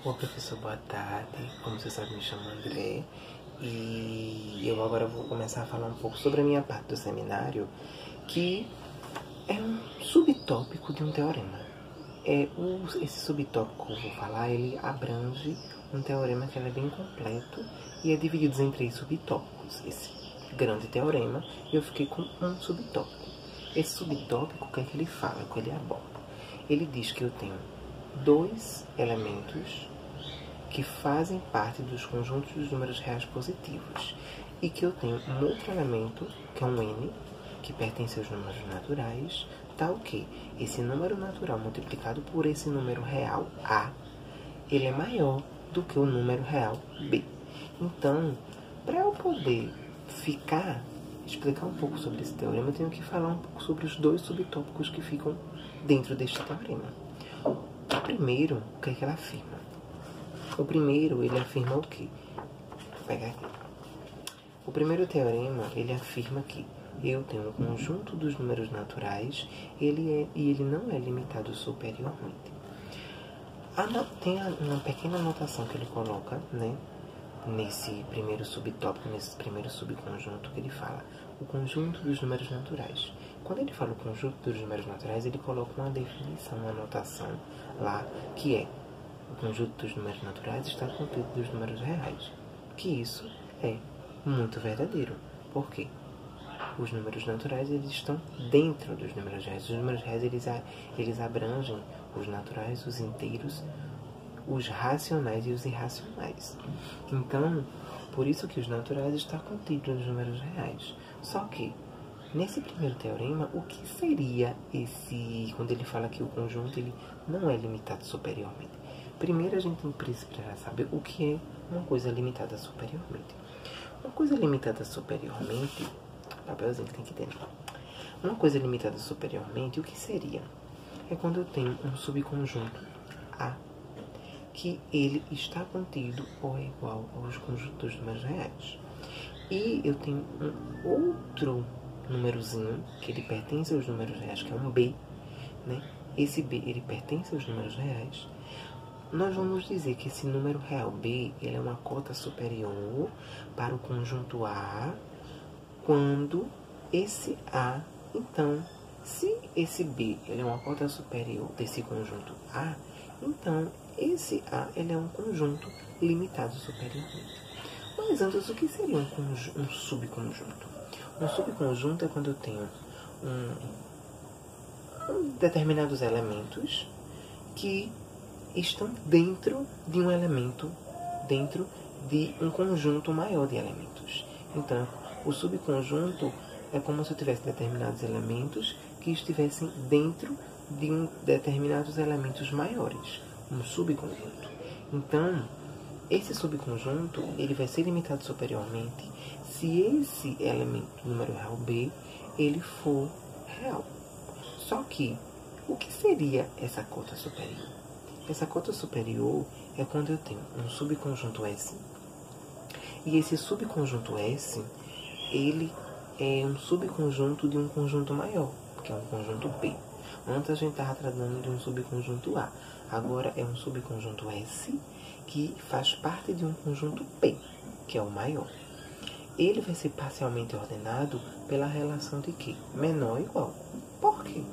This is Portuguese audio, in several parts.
Oi, professor, boa tarde. Como você sabe, me chamo André. E eu agora vou começar a falar um pouco sobre a minha parte do seminário, que é um subtópico de um teorema. Esse subtópico que eu vou falar, ele abrange um teorema que é bem completo e é dividido em 3 subtópicos. Esse grande teorema, eu fiquei com um subtópico. Esse subtópico, o que é que ele fala, o que ele aborda? Ele diz que eu tenho 2 elementos que fazem parte dos conjuntos dos números reais positivos e que eu tenho um outro elemento, que é um n, que pertence aos números naturais, tal que esse número natural multiplicado por esse número real a, ele é maior do que o número real b. Então, para eu poder explicar um pouco sobre esse teorema, eu tenho que falar um pouco sobre os 2 subtópicos que ficam dentro deste teorema. O primeiro, o que é que ela afirma? O primeiro, ele afirma o quê? Vou pegar aqui. O primeiro teorema, ele afirma que eu tenho um conjunto dos números naturais e ele não é limitado superiormente. Tem uma pequena anotação que ele coloca, né, nesse primeiro subtópico, nesse primeiro subconjunto, que ele fala o conjunto dos números naturais. Quando ele fala o conjunto dos números naturais, ele coloca uma definição, uma anotação lá, que é: o conjunto dos números naturais está contido dos números reais. Que isso é muito verdadeiro. Por quê? Os números naturais, eles estão dentro dos números reais. Os números reais, eles abrangem os naturais, os inteiros, os racionais e os irracionais. Então, por isso que os naturais estão contidos nos números reais. Só que, nesse primeiro teorema, o que seria quando ele fala que o conjunto ele não é limitado superiormente? Primeiro, a gente precisa saber o que é uma coisa limitada superiormente. Uma coisa limitada superiormente, papelzinho que tem que ter. Uma coisa limitada superiormente, o que seria? É quando eu tenho um subconjunto A, que ele está contido ou é igual aos conjuntos dos números reais. E eu tenho um outro númerozinho, que ele pertence aos números reais, que é um B, né? Esse B, ele pertence aos números reais. Nós vamos dizer que esse número real B, ele é uma cota superior para o conjunto A, quando esse A, então, se esse B ele é uma cota superior desse conjunto A, então esse A ele é um conjunto limitado superiormente. Mas antes, o que seria um subconjunto? Um subconjunto é quando eu tenho determinados elementos que estão dentro de um elemento, dentro de um conjunto maior de elementos. Então, o subconjunto é como se eu tivesse determinados elementos que estivessem dentro de determinados elementos maiores, um subconjunto. Então, esse subconjunto ele vai ser limitado superiormente se esse elemento, número real B, ele for real. Só que, o que seria essa cota superior? Essa cota superior é quando eu tenho um subconjunto S, e esse subconjunto S, ele é um subconjunto de um conjunto maior, que é um conjunto P. Antes a gente estava tratando de um subconjunto A, agora é um subconjunto S, que faz parte de um conjunto P, que é o maior. Ele vai ser parcialmente ordenado pela relação de quê? Menor ou igual. Por quê?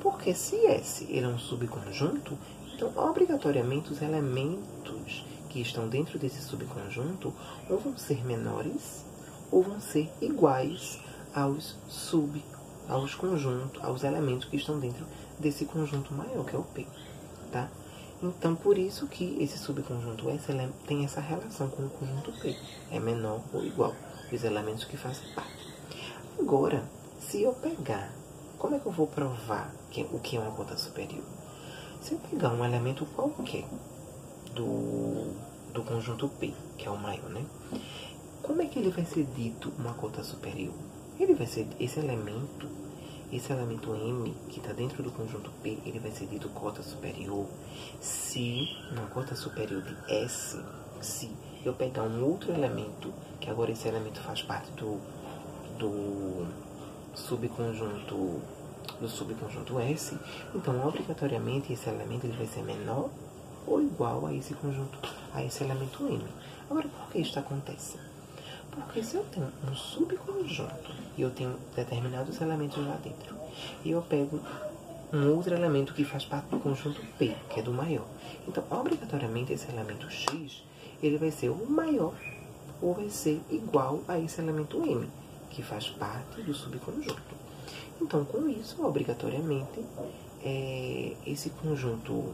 Porque se S ele é um subconjunto, então, obrigatoriamente, os elementos que estão dentro desse subconjunto ou vão ser menores ou vão ser iguais aos elementos que estão dentro desse conjunto maior, que é o P, tá? Então, por isso que esse subconjunto S tem essa relação com o conjunto P. É menor ou igual os elementos que fazem parte. Agora, se eu pegar, como é que eu vou provar o que é uma cota superior? Se eu pegar um elemento qualquer do conjunto P, que é o maior, né? Como é que ele vai ser dito uma cota superior? Ele vai ser esse elemento M, que está dentro do conjunto P, ele vai ser dito cota superior se uma cota superior de S, se eu pegar um outro elemento, que agora esse elemento faz parte do subconjunto S, então obrigatoriamente esse elemento ele vai ser menor ou igual a esse conjunto, a esse elemento M. Agora, por que isso acontece? Porque se eu tenho um subconjunto e eu tenho determinados elementos lá dentro, e eu pego um outro elemento que faz parte do conjunto P, que é do maior. Então, obrigatoriamente, esse elemento X, ele vai ser o maior ou vai ser igual a esse elemento M, que faz parte do subconjunto. Então, com isso, obrigatoriamente, esse conjunto,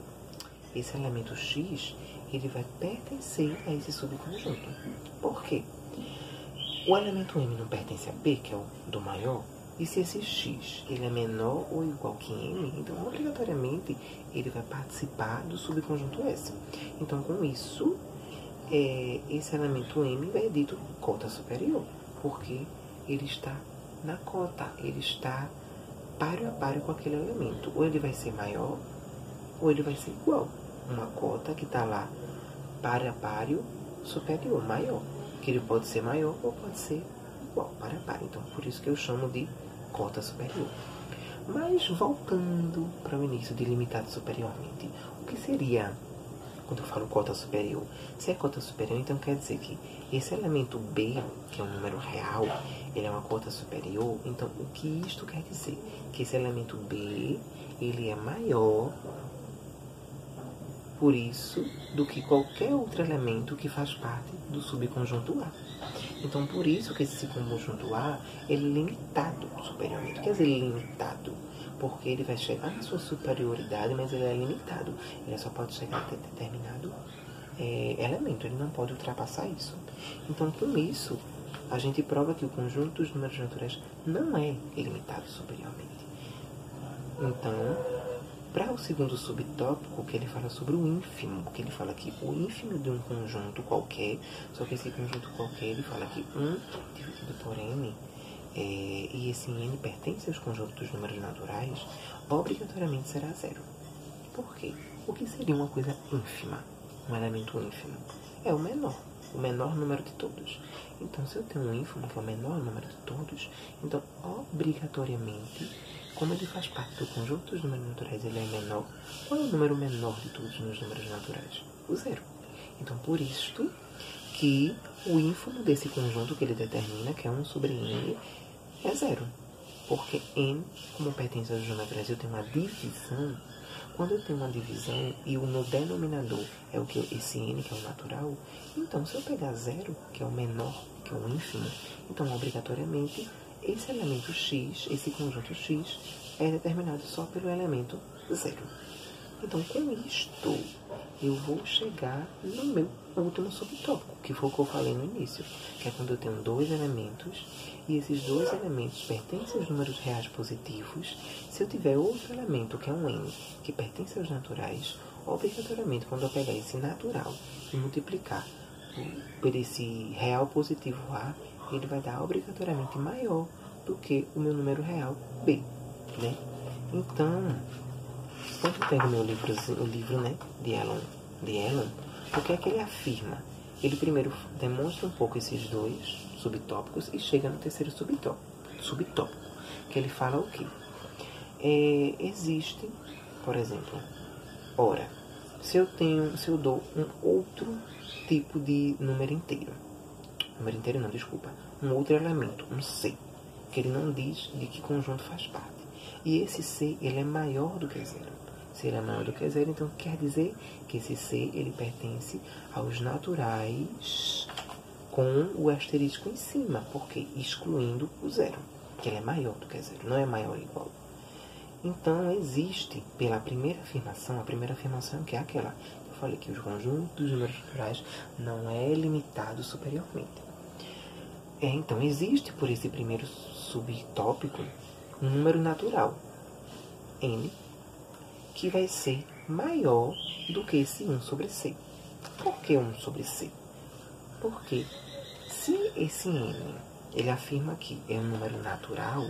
esse elemento X, ele vai pertencer a esse subconjunto. Por quê? O elemento M não pertence a P, que é o do maior, e se esse X ele é menor ou igual que M, então obrigatoriamente ele vai participar do subconjunto S. Então com isso, esse elemento M vai dito cota superior, porque ele está na cota, ele está páreo a páreo com aquele elemento. Ou ele vai ser maior, ou ele vai ser igual. Uma cota que está lá páreo a páreo superior, maior. Que ele pode ser maior ou pode ser igual, páreo a páreo. Então por isso que eu chamo de cota superior. Mas voltando para o início de limitado superiormente, o que seria quando eu falo cota superior? Se é cota superior, então quer dizer que esse elemento B, que é um número real, ele é uma cota superior. Então o que isto quer dizer? Que esse elemento B, ele é maior, por isso, do que qualquer outro elemento que faz parte do subconjunto A. Então, por isso que esse subconjunto A ele é limitado superiormente. Quer dizer, limitado, porque ele vai chegar na sua superioridade, mas ele é limitado. Ele só pode chegar até determinado elemento, ele não pode ultrapassar isso. Então, com isso, a gente prova que o conjunto dos números naturais não é limitado superiormente. Então, para o segundo subtópico, que ele fala sobre o ínfimo, que ele fala que o ínfimo de um conjunto qualquer, só que esse conjunto qualquer, ele fala que 1 dividido por n, e esse n pertence aos conjuntos dos números naturais, obrigatoriamente será zero. Por quê? O que seria uma coisa ínfima? Um elemento ínfimo? É o menor número de todos. Então, se eu tenho um ínfimo, que é o menor número de todos, então, obrigatoriamente, como ele faz parte do conjunto dos números naturais, ele é menor. Qual é o número menor de todos nos números naturais? O zero. Então, por isto que o ínfimo desse conjunto que ele determina, que é 1 sobre n, é zero. Porque n, como pertence aos números naturais, eu tenho uma divisão. Quando eu tenho uma divisão e o meu denominador é esse n, que é o natural, então se eu pegar zero, que é o menor, que é o ínfimo, então obrigatoriamente esse elemento x, esse conjunto x, é determinado só pelo elemento zero. Então, com isto, eu vou chegar no meu último subtópico, que foi o que eu falei no início, que é quando eu tenho dois elementos, e esses dois elementos pertencem aos números reais positivos. Se eu tiver outro elemento, que é um n, que pertence aos naturais, obrigatoriamente, quando eu pegar esse natural e multiplicar por esse real positivo A, ele vai dar obrigatoriamente maior do que o meu número real B, né? Então, quando eu pego o livro, né, de Ellen, o que é que ele afirma? Ele primeiro demonstra um pouco esses dois subtópicos e chega no terceiro subtópico, que ele fala o quê? Existe, por exemplo, ora, se eu dou um outro tipo de número inteiro, um outro elemento, um C, que ele não diz de que conjunto faz parte. E esse C, ele é maior do que zero. Se ele é maior do que zero, então quer dizer que esse C, ele pertence aos naturais com o asterisco em cima, porque excluindo o zero, que ele é maior do que zero, não é maior ou igual. Então, existe, pela primeira afirmação, a primeira afirmação que é aquela, eu falei que o conjunto dos números naturais não é limitado superiormente. Então, existe por esse primeiro subtópico um número natural, n, que vai ser maior do que esse 1 sobre c. Por que 1 sobre c? Porque se esse n, ele afirma que é um número natural,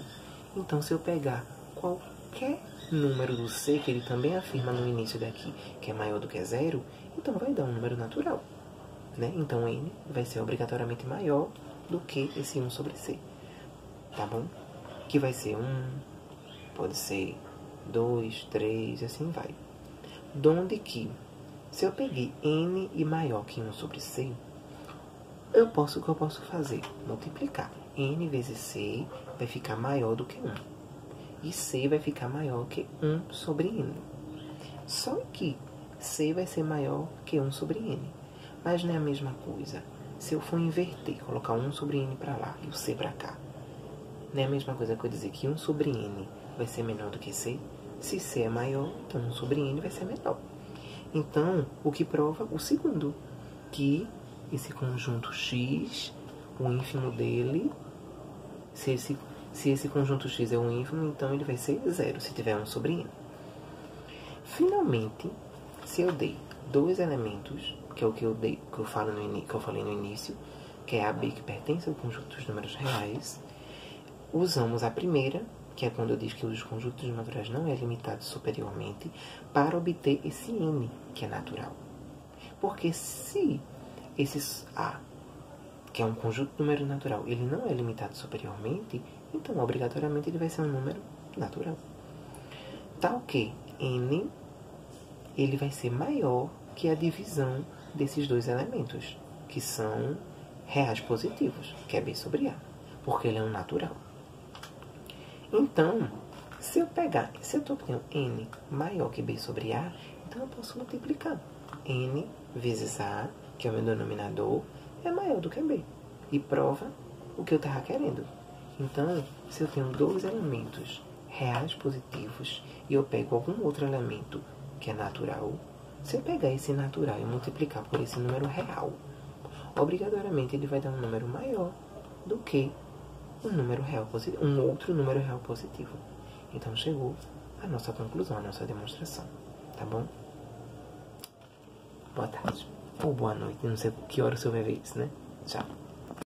então se eu pegar qualquer número do c, que ele também afirma no início daqui, que é maior do que zero, então vai dar um número natural, né? Então n vai ser obrigatoriamente maior do que esse 1 sobre c, tá bom? Que vai ser 1, pode ser 2, 3, assim vai. Donde que Se eu peguei n e maior que 1 sobre c, o que eu posso fazer? Multiplicar. N vezes c vai ficar maior do que 1. E c vai ficar maior que 1 sobre n. Só que c vai ser maior que 1 sobre n. Mas não é a mesma coisa. Se eu for inverter, colocar 1 sobre n para lá e o c para cá, não é a mesma coisa que eu dizer que 1 sobre n vai ser menor do que c? Se c é maior, então 1 sobre n vai ser menor. Então, o que prova o segundo, que esse conjunto x, o ínfimo dele, se esse conjunto x é um ínfimo, então ele vai ser 0, se tiver 1 sobre n. Finalmente, se eu dei dois elementos, que é o que eu falei no início, que é a b que pertence ao conjunto dos números reais, usamos a primeira, que é quando eu digo que os conjuntos naturais não é limitado superiormente, para obter esse n, que é natural. Porque se esse A, que é um conjunto de número natural, ele não é limitado superiormente, então, obrigatoriamente, ele vai ser um número natural. Tal que n, ele vai ser maior que a divisão desses dois elementos, que são reais positivos, que é b sobre a, porque ele é um natural. Então, se eu tenho n maior que b sobre a, então eu posso multiplicar. N vezes a, que é o meu denominador, é maior do que b. E prova o que eu estava querendo. Então, se eu tenho dois elementos reais positivos e eu pego algum outro elemento que é natural, se eu pegar esse natural e multiplicar por esse número real, obrigatoriamente ele vai dar um número maior do que um outro número real positivo. Então, chegou a nossa conclusão, a nossa demonstração. Tá bom? Boa tarde. Ou boa noite. Não sei que hora você vai ver isso, né? Tchau.